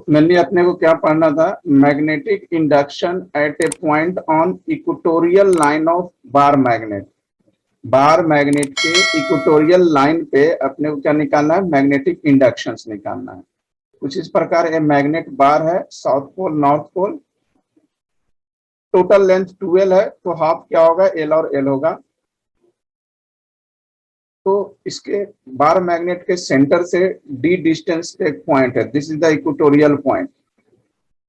मैंने अपने को क्या पढ़ना था, magnetic induction eight A point on equatorial line of bar magnet. Bar magnet के इक्वेटोरियल लाइन पे अपने को क्या निकालना है, मैग्नेटिक इंडक्शंस निकालना है। कुछ इस प्रकार ये मैग्नेट बार है, south pole north pole, total length 12 है, तो हाफ क्या होगा, एल और एल होगा। तो इसके बार मैग्नेट के सेंटर से डी डिस्टेंस पे एक पॉइंट है, this is the equatorial point.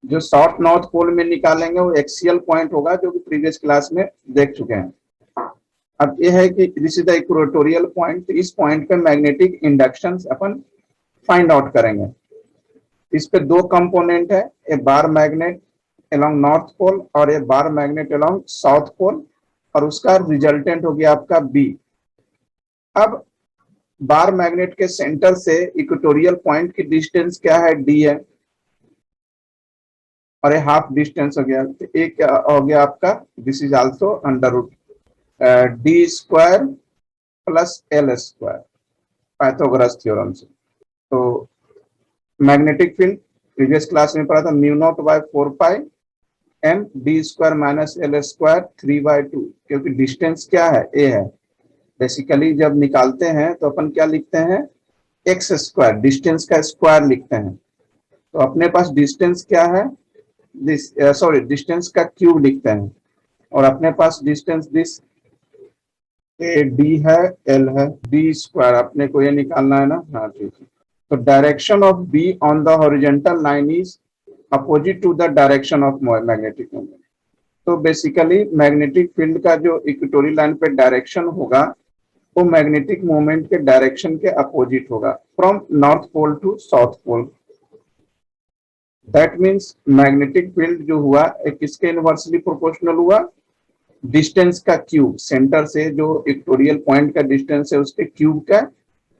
जो साउथ नॉर्थ पोल में निकालेंगे वो एक्सियल पॉइंट होगा, जो कि प्रीवियस क्लास में देख चुके हैं। अब ये है कि this is the equatorial point, इस पॉइंट पे मैग्नेटिक इंडक्शन अपन फाइंड आउट करेंगे। इस पे दो कंपोनेंट है, a bar magnet along north pole और a bar magnet along south pole, और उसका रिजल्टेंट हो गया आपका बी। अब बार मैग्नेट के सेंटर से इक्वेटोरियल पॉइंट की डिस्टेंस क्या है, डी है, और ये हाफ डिस्टेंस हो गया। तो एक क्या हो गया आपका, this is also under root D square plus L square, Pythagoras theorem से। तो मैग्नेटिक फील्ड प्रीवियस क्लास में पढ़ा था, mu naught by 4 pi M D square minus L square 3/2, क्योंकि डिस्टेंस क्या है, ए है। बेसिकली जब निकालते हैं तो अपन क्या लिखते हैं, एक्स स्क्वायर, डिस्टेंस का स्क्वायर लिखते हैं। तो अपने पास डिस्टेंस क्या है, डिस्टेंस का क्यूब लिखते हैं, और अपने पास डिस्टेंस दिस ए डी है, एल है, डी स्क्वायर अपने को ये निकालना है ना, हाँ ठीक है। तो direction of B on the horizontal line is opposite to the direction of magnetic moment. तो बेसिकली मैग्नेटिक फील्ड का जो इक्वेटोरियल लाइन पे डायरेक्शन होगा वो मैग्नेटिक मोमेंट के डायरेक्शन के अपोजिट होगा, from north pole to south pole. That means magnetic field जो हुआ एक किसके इनवर्सली प्रोपोर्शनल हुआ, डिस्टेंस का क्यूब, सेंटर से जो इक्वेटोरियल पॉइंट का डिस्टेंस है उसके क्यूब का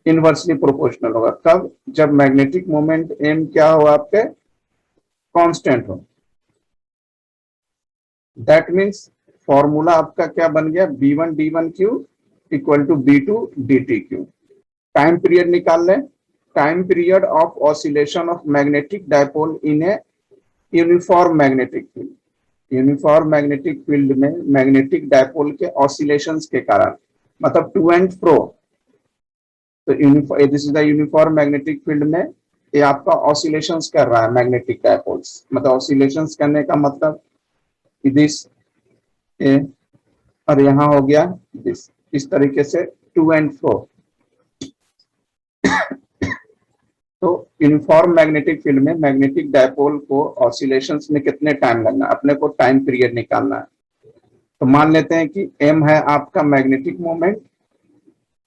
इनवर्सली प्रोपोर्शनल होगा। कब, जब मैग्नेटिक मोमेंट एम क्या हो आपके, कांस्टेंट हो। दैट मीन्स फॉर्मूला आपका क्या बन गया, b1 d1 cube equal to b2 dt cube. Time period निकाल लें, time period of oscillation of magnetic dipole in a uniform magnetic field. Uniform magnetic field में मैग्नेटिक डायपोल के oscillations के कारण, मतलब टू एंड फ्रो, तो this is the uniform magnetic field में ये आपका ऑसिलेशंस कर रहा है मैग्नेटिक डायपोल्स। मतलब ऑसिलेशंस करने का मतलब दिस ए, और यहाँ हो गया दिस, इस तरीके से टू एंड फ्रो। तो यूनिफॉर्म मैग्नेटिक फील्ड में मैग्नेटिक डायपोल को ऑसिलेशंस में कितने टाइम लगना, अपने को टाइम पीरियड निकालना है। तो मान लेते हैं कि m है आपका मैग्नेटिक मोमेंट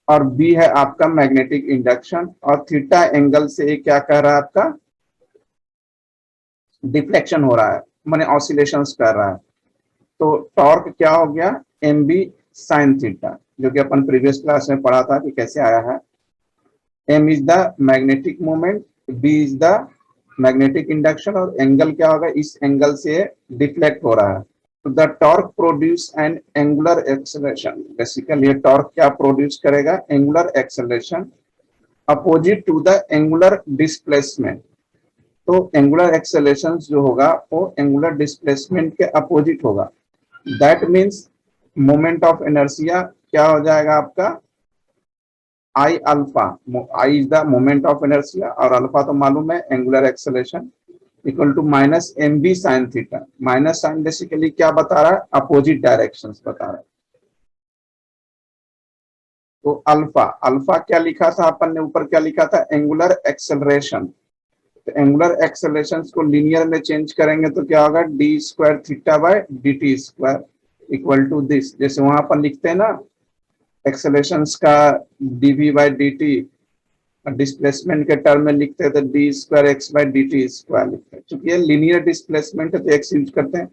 और b है आपका मैग्नेटिक इंडक्शन, और थीटा एंगल से क्या कर रहा है आपका, डिफ्लेक्शन हो रहा है, माने ऑसिलेशंस कर रहा है। तो टॉर्क क्या हो गया, mb sin थीटा, जो कि अपन प्रीवियस क्लास में पढ़ा था कि कैसे आया है। m is the magnetic moment, b is the magnetic induction, और एंगल क्या होगा, इस एंगल से डिफ्लेक्ट हो रहा है। तो the torque produce an angular acceleration, basically ये टॉर्क क्या प्रोड्यूस करेगा, angular acceleration opposite to the angular displacement. तो एंगुलर एक्सेलरेशन जो होगा वो एंगुलर डिस्प्लेसमेंट के अपोजिट होगा। That means moment of inertia क्या हो जाएगा आपका, I alpha, I is the moment of inertia, और अल्फा तो मालूम है angular acceleration, equal to minus M B sine theta. Minus sign basically क्या बता रहा है, अपोजिट डायरेक्शंस बता रहा है। तो अल्फा, अल्फा क्या लिखा था अपन ने, ऊपर क्या लिखा था, एंगुलर एक्सेलरेशन। तो एंगुलर एक्सेलरेशन को लीनियर में चेंज करेंगे तो क्या होगा, D square theta by D T square equal to this. जैसे वहां पर लिखते हैं ना एक्सेलरेशन का D V by D T, displacement के टर्म में लिखते हैं तो D square X by D T square लिखते हैं। चूंकि ये लीनियर डिस्प्लेसमेंट है तो एक्स यूज करते हैं,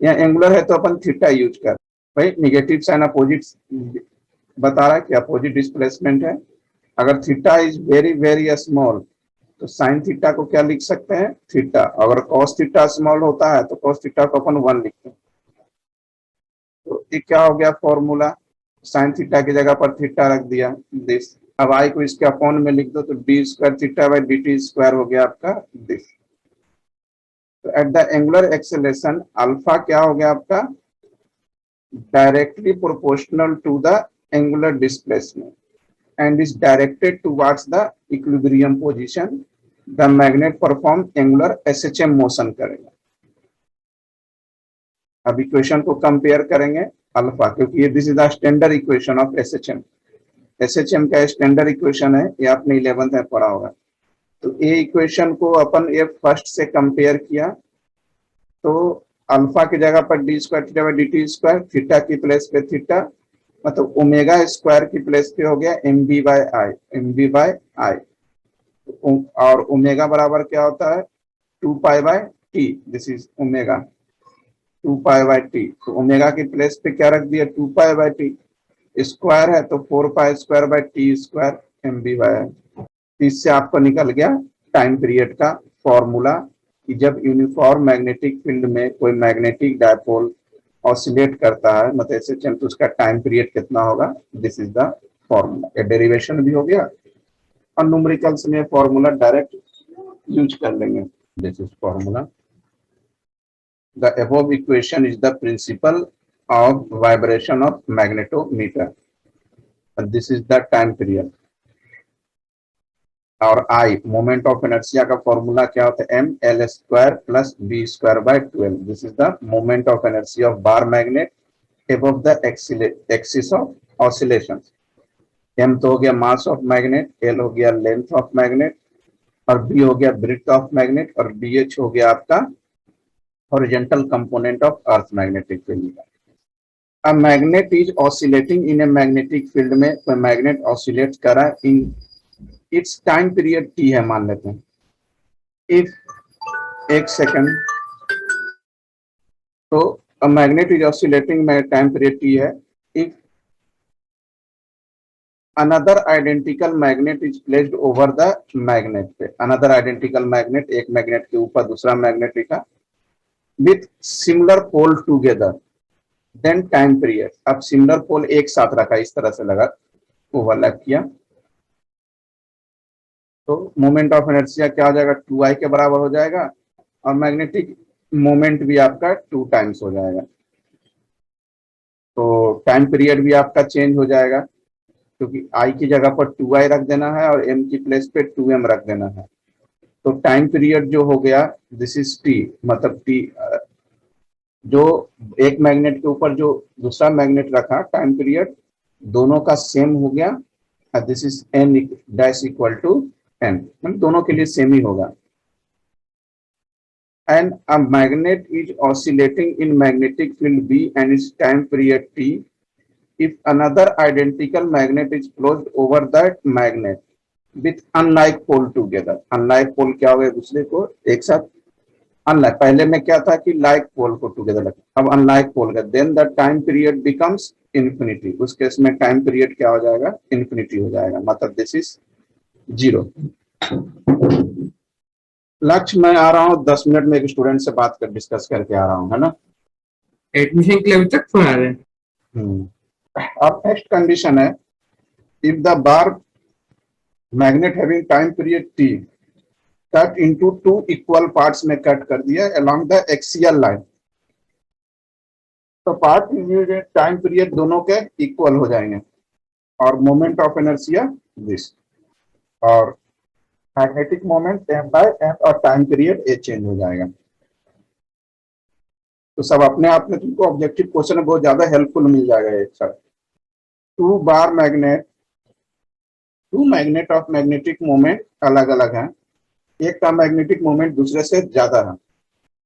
यहाँ एंगुलर है तो अपन थीटा यूज कर, भाई निगेटिव साइन अपोजिट बता रहा है कि अपोजिट डिस्प्लेसमेंट है। अगर theta is very very small तो साइन थीटा को क्या लिख सकते हैं, थीटा। अगर कॉस थीटा स्मॉल होता है तो कॉस थीटा को अपन 1 लिखते हैं। तो ये क्या हो गया फॉर्मूला, साइन थीटा की जगह पर थीटा रख दिया दिस। अब आई को इसके अपॉन में लिख दो तो D square theta by D T square हो गया आपका दिस। तो at the angular acceleration alpha क्या हो गया आपका, directly proportional to the angular displacement and is directed towards the equilibrium position. The magnet perform angular SHM motion करेगा। अब इक्वेशन को कंपेयर करेंगे अल्फा, क्योंकि ये this is the standard equation of SHM. SHM का स्टैंडर्ड इक्वेशन है, ये आपने 11th में पढ़ा होगा। तो ये इक्वेशन को अपन ये फर्स्ट से कंपेयर किया, तो अल्फा की जगह पर D square theta by D T square, theta की प्लेस पे थीटा, मतलब ओमेगा स्क्वायर की प्लेस पे हो गया M B by I, M B by I. और ओमेगा बराबर क्या होता है, 2 pi by T, this is omega 2 pi by T. तो ओमेगा की प्लेस पे क्या रख दिया, 2 पाई बाई टी, स्क्वायर है तो 4 pi square by T square M B by I. इससे आपको निकल गया टाइम पीरियड का फॉर्मूला कि जब यूनिफॉर्म मैग्नेटिक फील्ड में कोई मैग्नेटिक डायपोल ऑसिलेट करता है, मतलब ऐसे तो उसका टाइम पीरियड कितना होगा, दिस इज द फॉर्मूला। ये डेरिवेशन भी हो गया और न्यूमेरिकल्स में फॉर्मूला डायरेक्ट यूज कर लेंगे। This is formula. The above equation is the principle of vibration of magnetometer, this is the time period. और आई मोमेंट ऑफ इनर्शिया का फॉर्मूला क्या होता है, M L square plus B square by 12। This is the moment of inertia of bar magnet above the axis of oscillation. M तो हो गया mass of magnet, L हो गया length of magnet, और बी हो गया ब्रेड्थ ऑफ मैग्नेट, और B H हो गया आपका horizontal component of earth magnetic field. A magnet is oscillating in a magnetic field में कोई मैग्नेट ऑसिलेट करा in its time period T है मान लेते हैं। इफ एक सेकंड, तो अ मैग्नेट इज ऑसिलेटिंग में टाइम पीरियड टी है। If another identical magnet is placed over the magnet पे, अनदर आइडेंटिकल मैग्नेट, एक मैग्नेट के ऊपर दूसरा मैग्नेट लिखा, with similar pole together, then time period. अब सिमिलर पोल एक साथ रखा, इस तरह से लगा, ओवरलैप किया, तो मोमेंट ऑफ इनर्शिया क्या हो जाएगा, 2i के बराबर हो जाएगा, और मैग्नेटिक मोमेंट भी आपका 2 टाइम्स हो जाएगा। तो टाइम पीरियड भी आपका चेंज हो जाएगा, क्योंकि i की जगह पर 2i रख देना है और m की प्लेस पे 2m रख देना है। तो टाइम पीरियड जो हो गया, दिस इज t, मतलब t जो एक मैग्नेट के ऊपर जो दूसरा मैग्नेट रखा, टाइम पीरियड दोनों का सेम हो गया, this is n dash equal to n, मतलब दोनों के लिए सेम ही होगा। And a magnet is oscillating in magnetic field B and its time period t. If another identical magnet is closed over that magnet with unlike pole together, unlike pole क्या हो गया, दूसरे को एक साथ, unlike पहले में क्या था कि like pole को together रखा, अब unlike pole का, then the time period becomes infinity। उस केस में time period क्या हो जाएगा, infinity हो जाएगा, मतलब this is 0। लक्ष्य, मैं आ रहा हूँ 10 मिनट में, एक स्टूडेंट से बात कर डिस्कस करके आ रहा हूँ, है ना। एडमिशन के लिए अभी तक फोन आ रहे हैं। अब नेक्स्ट कंडीशन है, if the bar magnet having time period T cut into 2 equal parts में कट कर दिया अलोंग द एक्सियल लाइन, तो पार्ट टाइम पीरियड दोनों के इक्वल हो जाएंगे, और मोमेंट ऑफ इनर्शिया दिस, और magnetic moment m by m, और टाइम पीरियड ए चेंज हो जाएगा। तो सब अपने आप में तुमको ऑब्जेक्टिव क्वेश्चन में बहुत ज्यादा हेल्पफुल मिल जाएगा एक साथ। 2 bar magnet, 2 magnet of magnetic moment अलग अलग हैं, एक का मैग्नेटिक मोमेंट दूसरे से ज्यादा है,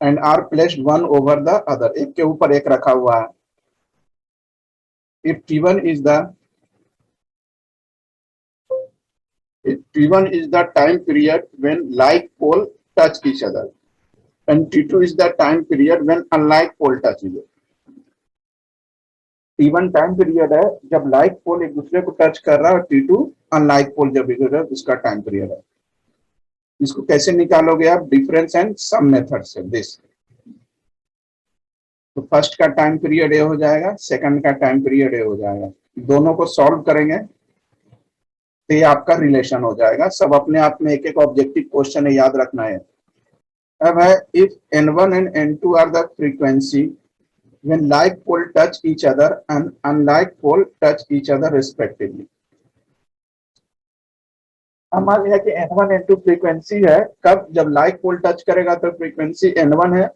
and are placed one over the other, एक के ऊपर एक रखा हुआ है। If T1 is the T1 is the time period when like pole touch each other, and T2 is the time period when unlike pole touch each other। T1 time period है जब like pole एक दूसरे को touch कर रहा है, और T2 unlike pole जब इधर है, उसका टाइम पीरियड है। इसको कैसे निकालोगे आप, डिफरेंस एंड सम मेथड से। दिस, तो फर्स्ट का टाइम पीरियड ए हो जाएगा, सेकंड का टाइम पीरियड ए हो जाएगा, दोनों को सॉल्व करेंगे तो ये आपका रिलेशन हो जाएगा। सब अपने आप में एक एक ऑब्जेक्टिव क्वेश्चन है, याद रखना है। अब है if n1 and n2 are the frequency when like pole touch each other and unlike pole touch each other respectively. अब मान लिया कि n1 n2 फ्रीक्वेंसी है, कब? जब लाइक पोल टच करेगा तो फ्रीक्वेंसी n1 है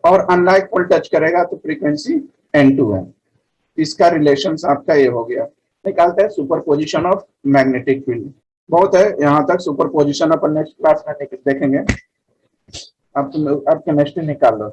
और अनलाइक पोल टच करेगा तो फ्रीक्वेंसी n2 है। इसका रिलेशन आपका ये हो गया। निकालते हैं सुपरपोजिशन ऑफ मैग्नेटिक फील्ड। बहुत है यहाँ तक, सुपरपोजिशन अपन नेक्स्ट क्लास में देखेंगे। अब केमिस्ट्री निकाल लो।